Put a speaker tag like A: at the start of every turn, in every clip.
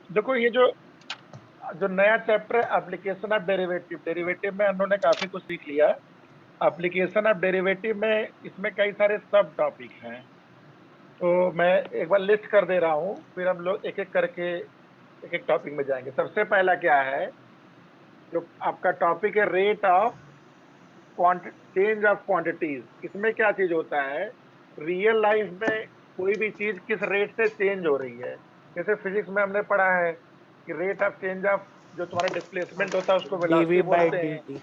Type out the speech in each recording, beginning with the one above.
A: देखो ये जो जो नया चैप्टर है एप्लीकेशन ऑफ डेरिवेटिव, डेरिवेटिव में हम लोगों ने काफी कुछ सीख लिया। एप्लीकेशन ऑफ डेरिवेटिव में इसमें कई सारे सब टॉपिक हैं। तो मैं एक बार लिस्ट कर दे रहा हूँ, फिर हम लोग एक एक करके एक एक टॉपिक में जाएंगे। सबसे पहला क्या है, जो आपका टॉपिक है rate of change of quantities. इसमें क्या चीज होता है, रियल लाइफ में कोई भी चीज किस रेट से चेंज हो रही है। जैसे फिजिक्स में हमने पढ़ा है कि रेट ऑफ चेंज ऑफ जो तुम्हारा डिस्प्लेसमेंट होता है उसको वेलोसिटी
B: डीवी बाई
A: बोलते
B: डी
A: हैं।
B: T.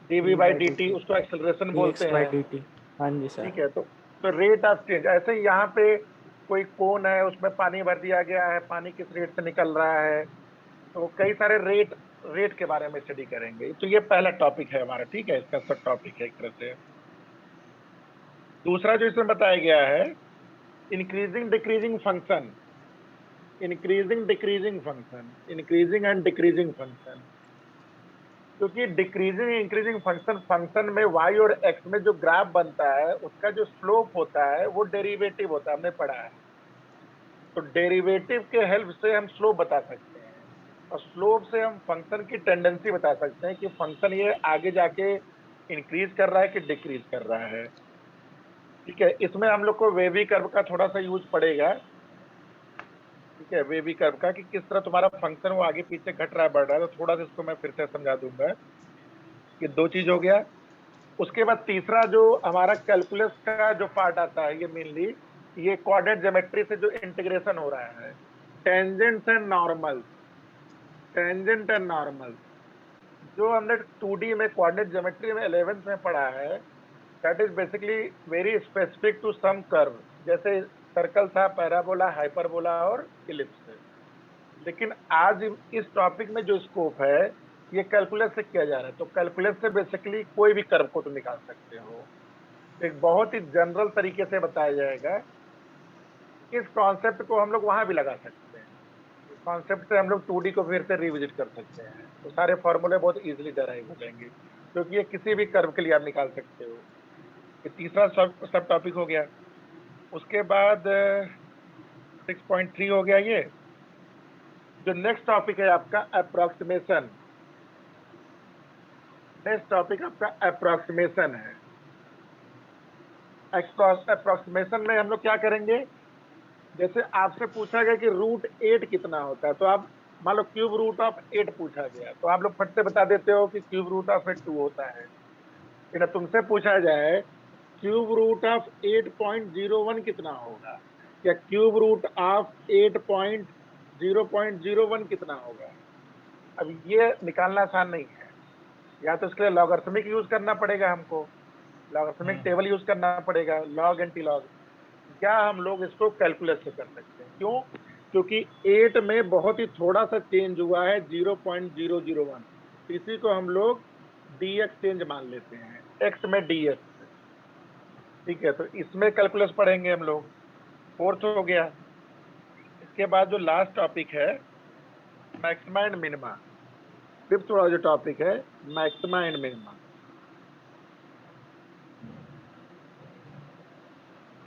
A: D v
B: d
A: by
B: by
A: d
B: d
A: t
B: t.
A: उसको एक्सेलरेशन
B: डी
A: बोलते
B: एक्स बाई
A: हैं।
B: D t. हाँ जी सर।
A: ठीक है, तो रेट ऑफ चेंज ऐसे ही यहाँ पे कोई कोन है, उसमें पानी भर दिया गया है, पानी किस रेट से निकल रहा है। तो कई सारे रेट रेट के बारे में स्टडी करेंगे। तो ये पहला टॉपिक है हमारा, ठीक है, इसका सब टॉपिक है एक तरह से। दूसरा जो इसमें बताया गया है, increasing decreasing function, increasing decreasing function, increasing and decreasing function. क्योंकि डिक्रीजिंग इंक्रीजिंग फंक्शन, फंक्शन में वाई और एक्स में जो ग्राफ बनता है उसका जो स्लोप होता है वो डेरिवेटिव होता है, हमने पढ़ा है। तो डेरिवेटिव के हेल्प से हम स्लोप बता सकते हैं, और स्लोप से हम फंक्शन की टेंडेंसी बता सकते हैं कि फंक्शन ये आगे जाके इंक्रीज कर रहा है कि डिक्रीज कर रहा है। ठीक है, इसमें हम लोग को वेवी कर्व का थोड़ा सा यूज पड़ेगा। ठीक है, वेवी कर्व का कि किस तरह तुम्हारा फंक्शन वो आगे पीछे घट रहा है बढ़ रहा है। तो थोड़ा सा इसको मैं फिर से समझा दूंगा। ये दो चीज हो गया। उसके बाद तीसरा जो हमारा कैलकुलस का जो पार्ट आता है, ये मेनली ये कोऑर्डिनेट ज्योमेट्री से जो इंटीग्रेशन हो रहा है, tangents and normal, tangent and normal, जो हमने 2D में कोऑर्डिनेट ज्योमेट्री में 11th में पढ़ा है, that is basically very specific to some curve. जैसे सर्कल था, पैराबोला, हाइपरबोला और इलिप्स। लेकिन आज इस टॉपिक में जो स्कोप है ये कैलकुलस से किया जा रहा है। तो कैलकुलस से बेसिकली कोई भी कर्व को तुम निकाल सकते हो। एक बहुत ही जनरल तरीके से बताया जाएगा। इस कॉन्सेप्ट को हम लोग वहां भी लगा सकते हैं। इस कॉन्सेप्ट से हम लोग 2D को फिर से रिविजिट कर सकते हैं, तो सारे फॉर्मूले बहुत इजीली डराइव हो जाएंगे, क्योंकि ये किसी भी कर्व के लिए आप निकाल सकते हो। ये तीसरा सब सब टॉपिक हो गया। उसके बाद 6.3 हो गया ये। जो नेक्स्ट टॉपिक है आपका अप्रोक्सीमेशन, नेक्स्ट टॉपिक आपका अप्रोक्सीमेशन है। अप्रोक्सीमेशन में हम लोग क्या करेंगे, जैसे आपसे पूछा गया कि रूट 8 कितना होता है, तो आप मान लो क्यूब रूट ऑफ 8 पूछा गया, तो आप लोग फट से बता देते हो कि क्यूब रूट ऑफ 8 2 होता है। लेकिन अब तुमसे पूछा जाए क्यूब रूट ऑफ 8.01 कितना होगा, या क्यूब रूट ऑफ 8.0.01 कितना होगा। अब ये निकालना आसान नहीं है। या तो इसके लिए लॉगरिथमिक यूज करना पड़ेगा हमको, लॉगरिथमिक टेबल यूज करना पड़ेगा, लॉग एंटी लॉग, या हम लोग इसको कैलकुलेट से कर सकते हैं। क्यों, क्योंकि 8 में बहुत ही थोड़ा सा चेंज हुआ है, 0.001। इसी को हम लोग डीएक्स चेंज मान लेते हैं, एक्स में डीएक्स। ठीक है, तो इसमें कैलकुलस पढ़ेंगे हम लोग। फोर्थ हो गया। इसके बाद जो लास्ट टॉपिक है मैक्सिमा एंड मिनिमा, फिफ्थ वाला जो टॉपिक है मैक्सिमा एंड मिनिमा।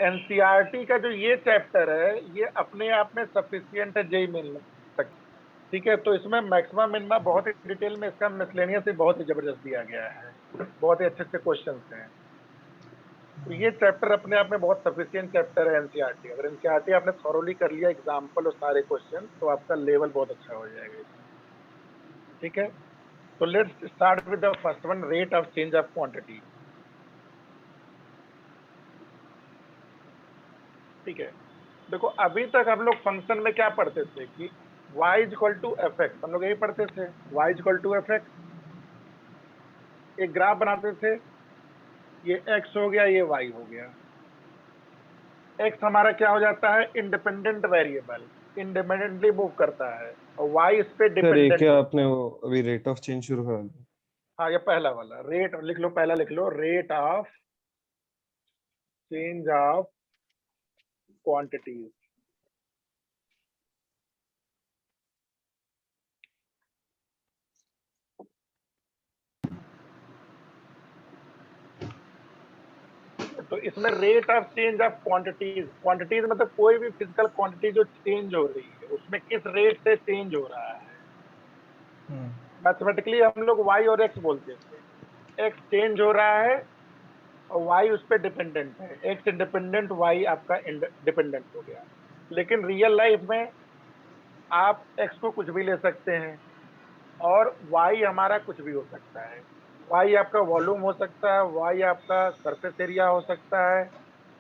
A: एनसीईआरटी का जो ये चैप्टर है ये अपने आप में सफिशियंट है जेई मेन तक। ठीक है, तो इसमें मैक्सिमम मिनिमा बहुत ही डिटेल में इसका मिसलेनियस से बहुत ही जबरदस्त दिया गया है, बहुत ही अच्छे अच्छे क्वेश्चंस हैं। तो ये चैप्टर अपने आप में बहुत सफिशियंट चैप्टर है एनसीईआरटी। अगर एनसीईआरटी आपने थॉरोली कर लिया एग्जाम्पल और सारे क्वेश्चन, तो आपका लेवल बहुत अच्छा हो जाएगा इसमें। ठीक है, तो let's start with the first one, rate of change of quantity. ठीक है, देखो अभी तक हम लोग फंक्शन में क्या पढ़ते थे कि y is equal to f x, हम लोग यही पढ़ते थे, y is equal to f x. एक ग्राफ बनाते थे, ये x हो गया, ये y हो गया। x हमारा क्या हो जाता है, इंडिपेंडेंट वेरिएबल, इंडिपेंडेंटली मूव करता है, और y इस पे
C: सर ये
A: डिपेंडेंट
C: क्या
A: होता
C: आपने वो अभी रेट ऑफ चेंज शुरू करा दिया?
A: है। हाँ, ये पहला वाला रेट लिख लो, पहला लिख लो, rate of change of quantities. तो इसमें rate of change of quantities, quantities मतलब कोई भी फिजिकल क्वांटिटी जो चेंज हो रही है उसमें किस रेट से चेंज हो रहा है। मैथमेटिकली हम लोग वाई और एक्स बोलते थे, एक्स चेंज हो रहा है और वाई उस पर डिपेंडेंट है, एक्स इंडिपेंडेंट, वाई आपका डिपेंडेंट हो गया। लेकिन रियल लाइफ में आप एक्स को कुछ भी ले सकते हैं और वाई हमारा कुछ भी हो सकता है। वाई आपका वॉल्यूम हो सकता है, वाई आपका सरफेस एरिया हो सकता है,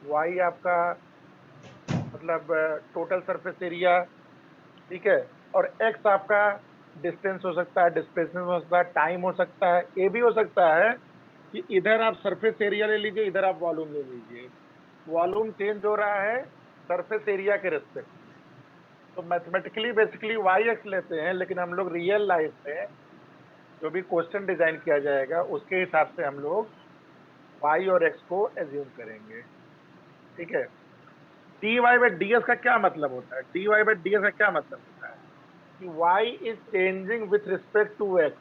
A: वाई आपका मतलब टोटल सरफेस एरिया, ठीक है। और एक्स आपका डिस्टेंस हो सकता है, डिस्प्लेसमेंट हो सकता है, टाइम हो सकता है। ये भी हो सकता है कि इधर आप सरफेस एरिया ले लीजिए, इधर आप वॉल्यूम ले लीजिए, वॉल्यूम चेंज हो रहा है सरफेस एरिया के रिस्पेक्ट में। तो मैथमेटिकली बेसिकली वाई एक्स लेते हैं, लेकिन हम लोग रियल लाइफ में जो भी क्वेश्चन डिजाइन किया जाएगा उसके हिसाब से हम लोग वाई और एक्स को एज्यूम करेंगे, ठीक है। D y by d s का क्या मतलब होता है? D y by d s का क्या मतलब होता है कि y is changing with respect to x।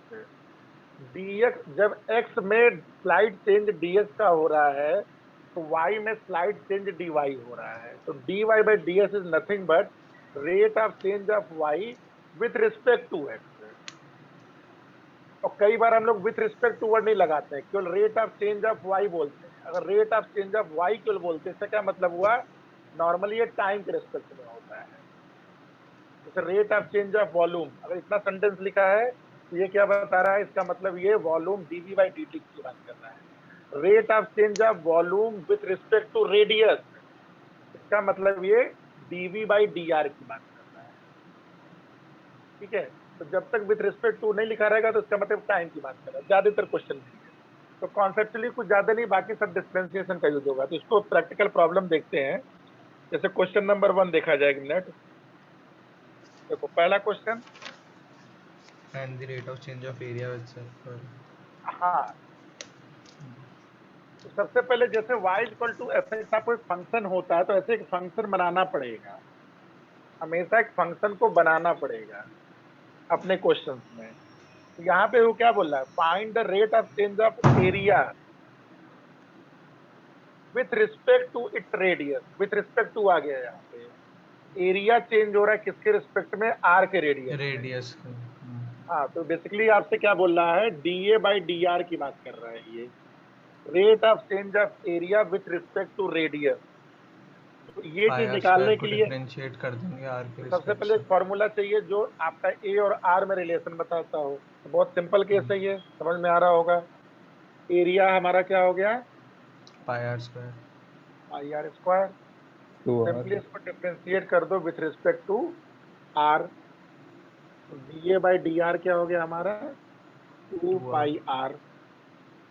A: dx जब x में स्लाइड चेंज dx का हो रहा है तो y में स्लाइड चेंज dy हो रहा है। तो dy by ds is nothing but rate of change of y with respect to x। और कई बार हम लोग विथ रिस्पेक्ट टू वर्ड नहीं लगाते हैं, केवल rate of change of y बोलते हैं। अगर rate of change of y केवल बोलते हैं इसका क्या मतलब हुआ? नॉर्मली ये टाइम के रिस्पेक्ट में होता है। जैसे rate of change of volume, अगर इतना सेंटेंस लिखा है तो ये क्या बता रहा है? इसका मतलब ये volume d v by d t की बात कर रहा है। Rate of change of volume with respect to radius, इसका मतलब ये डीवी बाई डी आर की बात कर रहा है, ठीक है। तो जब तक विथ रिस्पेक्ट टू नहीं लिखा रहेगा तो इसका मतलब टाइम की बात कर रहा है ज्यादातर क्वेश्चन में। तो कॉन्सेप्चुअली कुछ ज्यादा नहीं, बाकी सब डिफरेंशिएशन का यूज होगा। तो इसको प्रैक्टिकल प्रॉब्लम देखते हैं। जैसे क्वेश्चन नंबर 1 देखा जाए, एक मिनट। देखो पहला question,
B: and the rate of change of area itself.
A: हाँ, तो सबसे पहले जैसे y इक्वल टू एफ का कोई फंक्शन होता है तो ऐसे एक फंक्शन बनाना पड़ेगा, हमेशा एक फंक्शन को बनाना पड़ेगा अपने क्वेश्चंस में। तो यहाँ पे वो क्या बोल रहा है? Find the rate of change of area with respect to it radius. With respect to आ गया यहाँ पे, एरिया चेंज हो रहा है किसके रिस्पेक्ट में? आर के रेडियस में।
B: Radius.
A: हाँ, तो बेसिकली आपसे क्या बोल रहा है? D a by d r की बात कर रहा है ये, rate of change of area with respect to radius. तो ये
B: pi
A: चीज
B: r square
A: निकालने
B: को
A: के लिए
B: डिफरेंशिएट कर देंगे r के
A: तो सबसे
B: रिस्पेक्ट
A: पहले
B: से.
A: एक फॉर्मूला चाहिए जो आपका ए और आर में रिलेशन बताता हो। तो बहुत सिंपल केस है ये, समझ में आ रहा होगा। एरिया हमारा क्या हो गया?
B: pi r square.
A: Pi r square.
C: Two r
A: simply इसको डिफ्रेंशिएट कर दो विथ रिस्पेक्ट टू आर। तो d a by d r क्या हो गया हमारा? Two
B: 2r.
A: Pi r.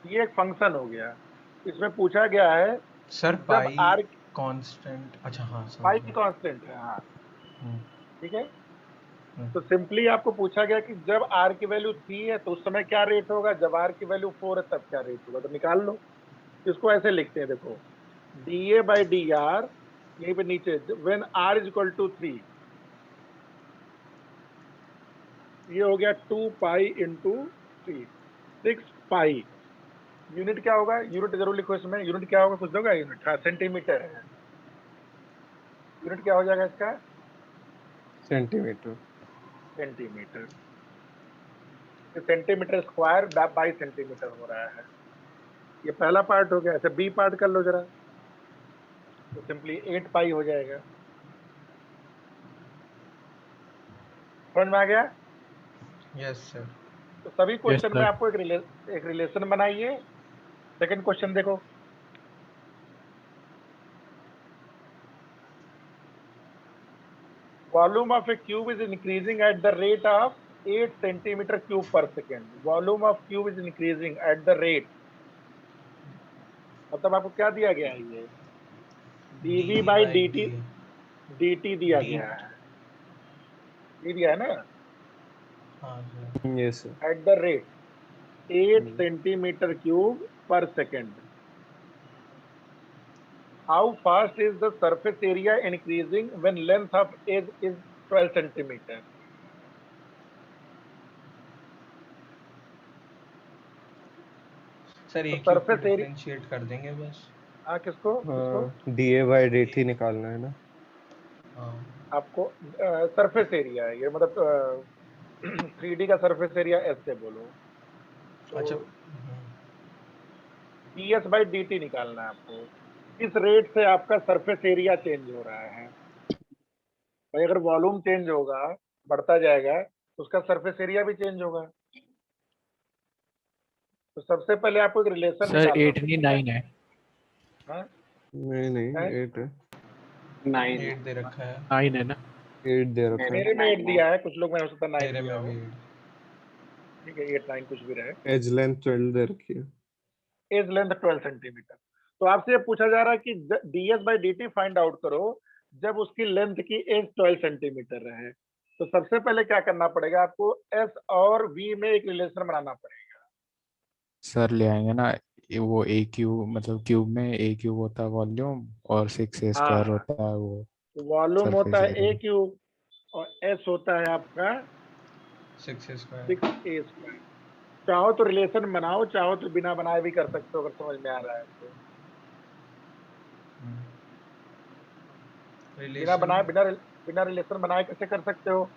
A: ये एक फंक्शन हो गया। इसमें पूछा गया है
B: सर
A: कि जब
B: pi
A: आर,
B: कांस्टेंट. अच्छा हाँ समझ
A: पाई
B: गया.
A: कांस्टेंट है, हाँ,
B: हम्म,
A: ठीक है।
B: हम्म.
A: तो सिंपली आपको पूछा गया कि जब आर की वैल्यू 3 है तो उस समय क्या रेट होगा, जब आर की वैल्यू 4 है तब क्या रेट होगा। तो निकाल लो। इसको ऐसे लिखते हैं, देखो, d a by d r, यहीं पे नीचे, when r is equal to 3, ये हो गया 2 पाई इंटू 3, 6 पाई। यूनिट क्या होगा? यूनिट जरूर लिखो इसमें। यूनिट क्या होगा? कुछ दोगा यूनिट? हाँ, सेंटीमीटर है। यूनिट क्या हो जाएगा इसका?
C: Centimetre.
A: Centimetre. Centimetre square by centimetre हो रहा है। ये पहला पार्ट हो गया। ऐसे बी पार्ट कर लो जरा, तो सिंपली 8 पाई हो जाएगा। समझ में आ गया?
B: Yes sir.
A: तो सभी
D: यस
A: क्वेश्चन में
D: सर।
A: आपको एक रिलेशन बनाइए। सेकंड क्वेश्चन देखो, volume of a cube is increasing at the rate of 8 centimetre cube per second. Volume of cube is increasing at the rate, मतलब आपको क्या दिया गया है? ये DV
B: dv
A: by
B: by
A: D T,
B: d.
A: D T दिया
B: d.
A: गया है, ये दिया है ना,
B: हाँ sir.
C: Yes sir.
A: At the rate 8 centimetre cube per second. How fast is the surface area increasing when length of edge is 12 centimeter?
B: Sir
A: तो
B: एक क्यूब को
A: surface area,
B: डिफरेंशिएट कर देंगे बस.
A: हाँ, किसको किसको
C: DA/dt निकालना है ना?
B: हाँ
A: आपको सरफेस एरिया है ये, मतलब 3D का सरफेस एरिया ऐसे बोलो तो
B: अच्छा।
A: ds बाई dt निकालना है आपको। किस रेट से आपका सरफेस एरिया चेंज हो रहा है भाई? अगर वॉल्यूम चेंज होगा, बढ़ता जाएगा, तो उसका सरफेस एरिया भी चेंज होगा। तो सबसे पहले आपको एक रिलेशन
D: सर
A: निकालना
D: 8 नहीं
A: पड़ेगा।
D: 9 है।
A: हाँ,
C: नहीं नहीं,
A: है?
C: 8 है।
E: 9 है।
B: 8 दे रखा है।
D: 9 है ना?
C: 8 दे रखा है।
A: मेरे में 8
E: 9 है।
A: दिया है, कुछ लोग मैंने हो सकता 9
B: मेरे
A: दिया
B: में
A: हो।
B: भी
A: ठीक है, 8 9 कुछ भी रहे।
C: एज लेंथ 12 दे रखी है।
A: Edge length 12 centimetre. तो आपसे ये पूछा जा रहा है कि ds by dt find out करो जब उसकी लेंथ की एज 12 सेंटीमीटर रहे। तो सबसे पहले क्या करना पड़ेगा आपको, s और v में एक रिलेशन बनाना पड़ेगा।
D: सर ले आएंगे ना। वो ए क्यूब, मतलब क्यूब में ए क्यूब होता है वॉल्यूम, और 6a²
A: हाँ,
D: होता है वो
A: तो वॉल्यूम होता
D: सरफेस
A: है a
D: एरिया।
A: क्यूब और s होता है आपका
B: 6a²।
A: 6a²। चाहो तो रिलेशन बनाओ, चाहो तो बिना बनाए भी कर सकते हो, अगर समझ में आ रहा है तो। बिना
B: रिलेशन।
A: बनाए, बिना रिलेशन बनाए कैसे कर सकते हो?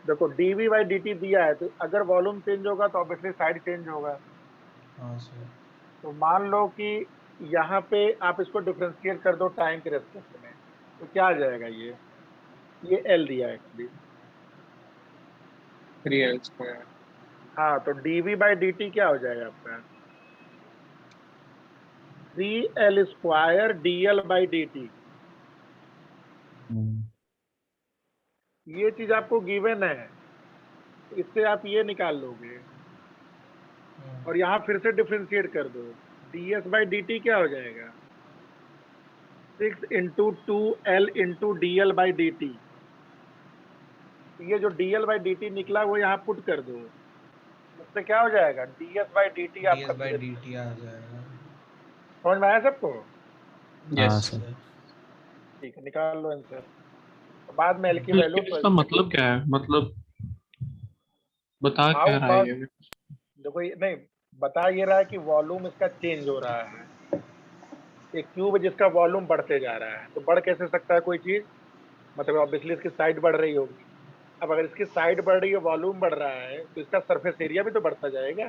A: देखो dv बाई dt दिया है, तो अगर वॉल्यूम चेंज होगा तो ऑब्वियसली साइड चेंज होगा।
B: हाँ सर।
A: तो मान लो कि यहाँ पे आप इसको डिफ्रेंशिएट कर दो टाइम के रेस्पेक्ट में, तो क्या आ जाएगा ये L दिया है एक्चुअली।
E: 3l²।
A: हाँ, तो dv बाई dt क्या हो जाएगा आपका? 3l² dl by dt। ये चीज आपको गिवन है, इससे आप ये निकाल लोगे और यहाँ फिर से डिफ्रेंशिएट कर दो। ds बाई dt क्या हो जाएगा? 6 into 2l into dl by dt। ये जो dl बाई dt निकला वो यहाँ पुट कर दो, उससे क्या हो जाएगा? ds बाई dt आपका
B: ds बाई
A: पूरे।
B: dt आ जाएगा।
A: समझ में आया सबको?
D: हाँ
E: यस।
D: सर।
B: सर
A: ठीक है, निकाल लो आंसर। बाद में एल की वैल्यू
F: लेकिन इसका
A: 12 से।
F: मतलब क्या है? मतलब बता
A: हाउ
F: क्या रहा है
A: फास्ट,
F: ये?
A: देखो ये नहीं बता ये रहा है कि वॉल्यूम इसका चेंज हो रहा है। एक क्यूब जिसका वॉल्यूम बढ़ते जा रहा है, तो बढ़ कैसे सकता है कोई चीज? मतलब ऑब्वियसली इसकी साइड बढ़ रही होगी। अब अगर इसकी साइड बढ़ रही है, वॉल्यूम बढ़ रहा है, तो इसका सरफेस एरिया भी तो बढ़ता जाएगा।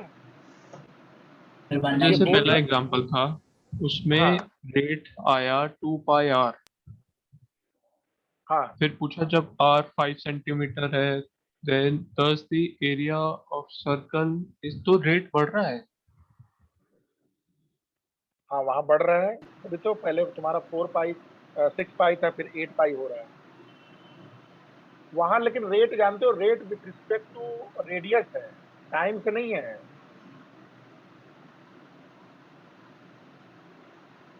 A: ये
F: जैसे
A: बोल
F: पहला
A: रहा।
F: एग्जांपल था, उसमें
A: हाँ
F: रेट आया 2πr।
A: हाँ
F: फिर पूछा जब r 5 सेंटीमीटर है, देन दस द एरिया ऑफ सर्कल इस, तो रेट बढ़ रहा है।
A: हाँ, वहां बढ़ रहा है। अभी तो पहले तुम्हारा 4 पाई 6 पाई था, फिर 8 पाई हो रहा है वहां। लेकिन रेट जानते हो, rate with respect to radius है, टाइम से नहीं है।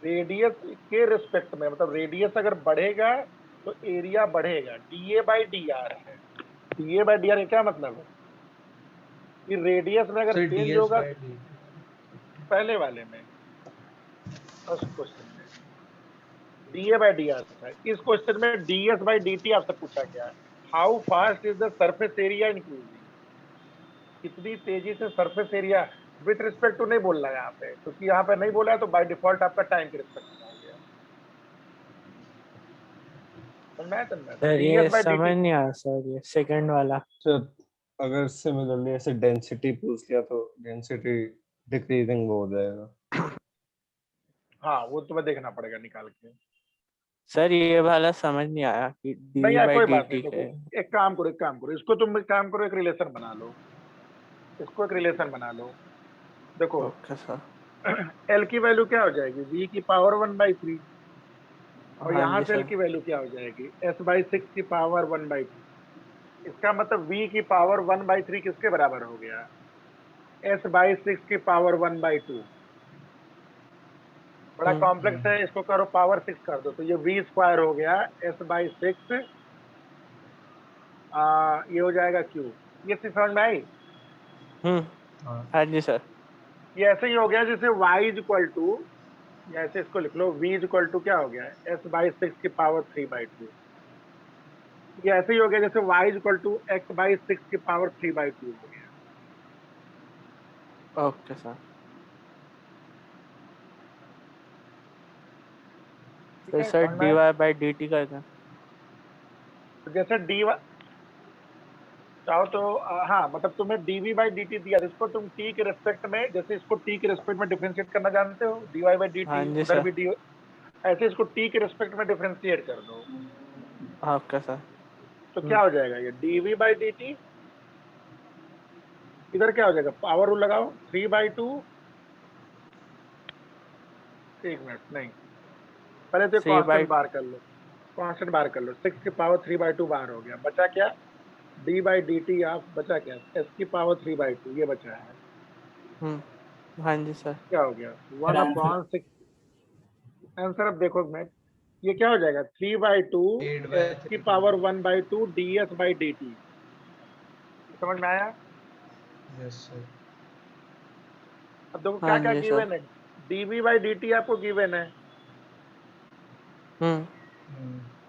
A: रेडियस के रिस्पेक्ट में, मतलब रेडियस अगर बढ़ेगा तो एरिया बढ़ेगा। डीए बाई डी आर है। डीए बाई डी आर क्या मतलब है कि रेडियस में अगर
B: सर
A: चेंज
B: ds
A: होगा,
B: बाई dt।
A: पहले वाले में फर्स्ट क्वेश्चन में डीए बाई डी आर था। इस क्वेश्चन में डीएस बाई डी टी आपसे पूछा गया है। How fast is the surface area increasing? कितनी तेजी से surface area, with respect to नहीं बोल रहा है यहाँ पे, क्योंकि यहाँ पे नहीं बोला है तो बाय डिफॉल्ट आपका टाइम के रिस्पेक्ट में हो गया। समझ में आया? समझ में आया? तो
G: सर
A: डीएस
G: ये
A: बाई डी
G: समझ
A: टी।
G: नहीं आया सर, ये सेकंड वाला।
C: सर अगर सिमिलरली ऐसे डेंसिटी पूछ लिया तो डेंसिटी डिक्रीजिंग हो जाएगा।
A: हाँ, वो तुम्हें देखना पड़ेगा निकाल के।
G: सर ये वाला समझ नहीं आया कि
A: नहीं
G: डी
A: यार,
G: बाई
A: कोई
G: डी
A: बात नहीं।
G: टी
A: देखो
G: के।
A: एक काम करो, इसको तुम एक काम करो, एक रिलेशन बना लो। इसको एक रिलेशन बना लो। देखो
G: ओके सर।
A: एल की वैल्यू क्या हो जाएगी? वी की पावर 1/3। और
G: हाँ
A: यहाँ
G: जी
A: से एल
G: सर।
A: की वैल्यू क्या हो जाएगी? s/6 की पावर 1/2। इसका मतलब v की पावर 1/3 किसके बराबर हो गया? s/6 की पावर 1/2। बड़ा कॉम्प्लेक्स है, इसको करो पावर 6 कर दो, तो ये v² हो गया s/6। ये हो जाएगा क्यू। ये चीज समझ में आई?
B: हाँ
G: हाँ जी सर।
A: ये ऐसे ही हो गया जैसे y इज इक्वल टू, या ऐसे इसको लिख लो, v इज इक्वल टू क्या हो गया? s/6 की पावर 3/2। ये ऐसे ही हो गया जैसे y is equal to x/6 की पावर 3/2 हो गया।
G: Okay sir.
A: ठीक
G: तो
A: है,
G: सर
A: समझ में
G: डी
A: आया?
G: वाई बाई डी टी कर दें।
A: तो जैसे डी चाहो तो हाँ, मतलब तुम्हें डीवी बाई डी टी दिया, इसको तुम टी के रेस्पेक्ट में, जैसे इसको टी के रेस्पेक्ट में डिफरेंशिएट करना जानते हो, डी वाई बाई डी
G: हाँ
A: टी,
G: जी
A: उधर
G: सर।
A: भी डी, ऐसे इसको टी के रेस्पेक्ट में डिफरेंशिएट कर दो।
G: Okay sir.
A: तो क्या हो जाएगा ये डीवी बाई डी टी, इधर क्या हो जाएगा, पावर रूल लगाओ, 3/2, एक मिनट नहीं, पहले तो
G: 3 बाई
A: कांस्टेंट बाहर कर लो, कांस्टेंट बाहर कर लो, 6 की पावर 3/2 बाहर हो गया, बचा क्या, D by d T of, बचा क्या, एस की पावर 3/2, ये बचा है।
G: हाँ जी सर।
A: क्या हो गया, 1/6। आंसर अब देखो मैं, ये क्या हो जाएगा, 3/2 एस की power 1/2 D S by d T. समझ में आया?
B: Yes sir.
A: अब देखो क्या
G: हाँ
A: क्या
G: जी सर।
A: गिवन है, डीवी बाई डी टी आपको गिवन है,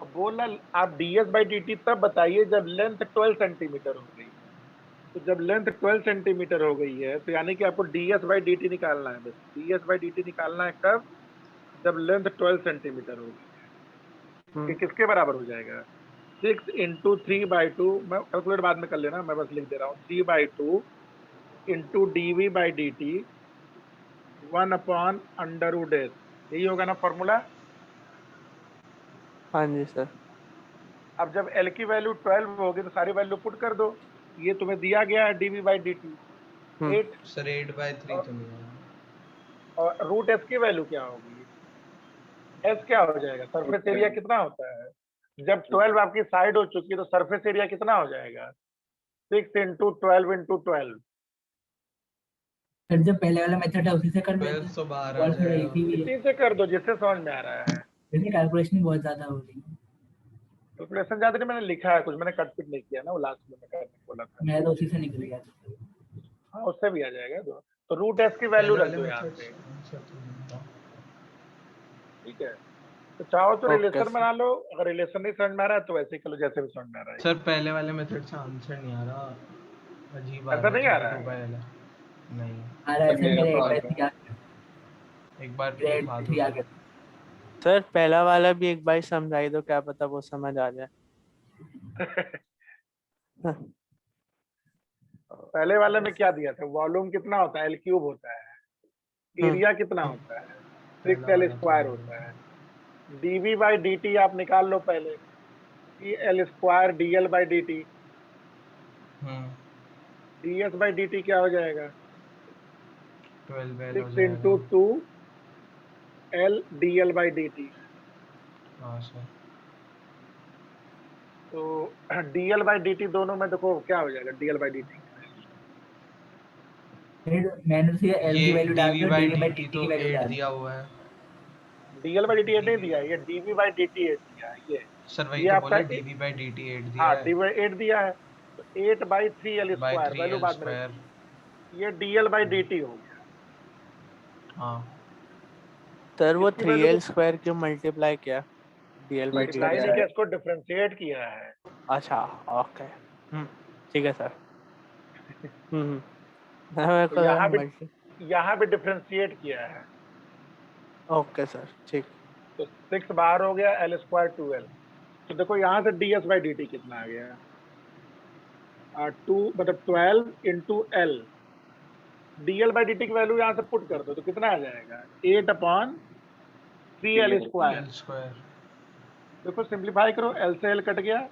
A: अब बोलना आप डीएस बाई डी टी तब बताइए जब लेंथ 12 सेंटीमीटर हो गई है। तो जब लेंथ 12 सेंटीमीटर हो गई है, तो यानी कि आपको डीएस बाई डी टी निकालना है, बस डीएस बाई डी टी निकालना है कब, जब लेंथ 12 सेंटीमीटर हो गई है। कि किसके बराबर हो जाएगा, 6 इंटू 3/2, मैं कैलकुलेट बाद में कर लेना, मैं बस लिख दे रहा हूँ, 3/2 into d v by d t 1/√s, यही होगा ना फॉर्मूला।
G: हाँ जी सर।
A: अब जब एल की वैल्यू 12 होगी तो सारी वैल्यू पुट कर दो, ये तुम्हें दिया गया है dv by d t 8,
B: sir 8/3 तो नहीं है।
A: और रूट एस की वैल्यू क्या होगी, एस क्या हो जाएगा, सरफेस एरिया कितना होता है, जब 12 आपकी साइड हो चुकी है तो सरफेस एरिया कितना हो जाएगा, 6 इंटू 12 इंटू 12।
H: सर जो पहले वाला मेथड है उसी से कर लेते
B: 12
H: हैं,
B: तो बाहर आ
H: और थोड़ा
B: जाएगा।
H: इजी भी है,
A: इसी से कर दो जिससे समझ में आ रहा है।
H: लेकिन कैलकुलेशन बहुत ज्यादा हो रही है।
A: कैलकुलेशन ज्यादा नहीं, मैंने लिखा है कुछ, मैंने कट पिट नहीं किया ना, वो लास्ट में मैं करने बोला था।
H: मैं तो उसी से निकल गया था।
A: हाँ, उससे भी आ जाएगा तो रूट एस की वैल्यू रख दो यहाँ पे, ठीक है। तो चाहो तो
G: ओके
A: रिलेशन
G: सर।
A: बना लो, अगर रिलेशन नहीं समझ में आ रहा है तो वैसे ही कर लो जैसे भी समझ में आ रहा है।
B: सर पहले वाले मेथड से आंसर नहीं आ रहा, अजीब आ
A: ऐसा
B: रहा
A: नहीं आ
B: है
A: रहा है?
B: 2/L नहीं।
H: आ रहा है सर,
E: मेरा
H: मेरे
E: तो
H: एक
E: आ
H: बार
E: गया।
H: दिया,
B: एक बार
H: मेरे
B: दिखा दो
H: दिया
B: सर।
H: गया।
G: सर पहला वाला भी एक बार समझाई दो, क्या पता वो समझ आ जाए।
A: पहले वाले में क्या दिया था, वॉल्यूम कितना होता है, एल क्यूब होता है, एरिया कितना होता है, 6L स्क्वायर होता है, डीवी बाई डी टी आप निकाल लो पहले, L square DL by d T, DS by d T क्या हो जाएगा,
B: 12L हो
A: 6 इंटू
B: जाएगा।
A: 2L DL by d t.
B: हाँ सर।
A: तो DL बाई डी टी दोनों में देखो क्या हो जाएगा, DL बाई डी टी,
H: मैंने तो एल की
B: ये
H: वैल्यू डाल
B: dv
H: दी,
B: by
H: dv by
B: dt
H: d
B: तो
H: की वैल्यू
B: 8
H: डाल
B: दिया हुआ है।
A: DL बाई डी टी 8 नहीं दिया है, ये DV बाई डी टी 8 दिया है,
B: सर वही
A: ये
B: तो
A: आपका
B: बोला dv बाई dt 8 दिया
A: हाँ
B: है।
A: DV 8 दिया है, तो 8/3L
B: by
A: square, value
B: 3L
A: बाद में
B: स्क्वायर।
A: ये DL बाई डी टी हो गया।
B: हाँ
G: सर वो
A: इसकी वैल्यू
G: 3L स्क्वायर क्यों मल्टीप्लाई किया DL by D
A: multiply
G: T?
A: नहीं किया, इसको डिफरेंशिएट किया है।
G: अच्छा ओके। ठीक है सर। मेरे
A: तो
G: को
A: यहाँ भी
G: मल्टी।
A: यहाँ भी डिफरेंशिएट किया है,
G: ओके सर ठीक।
A: तो 6 बाहर हो गया, L स्क्वायर 2L। तो देखो यहाँ से DS बाई डी टी कितना आ गया, 2 मतलब 12 into L, DL by d t की वैल्यू यहाँ से पुट कर दो तो कितना आ जाएगा, 8/3L स्क्वायर।
B: L square.
A: देखो सिंप्लीफाई करो, L से L कट गया,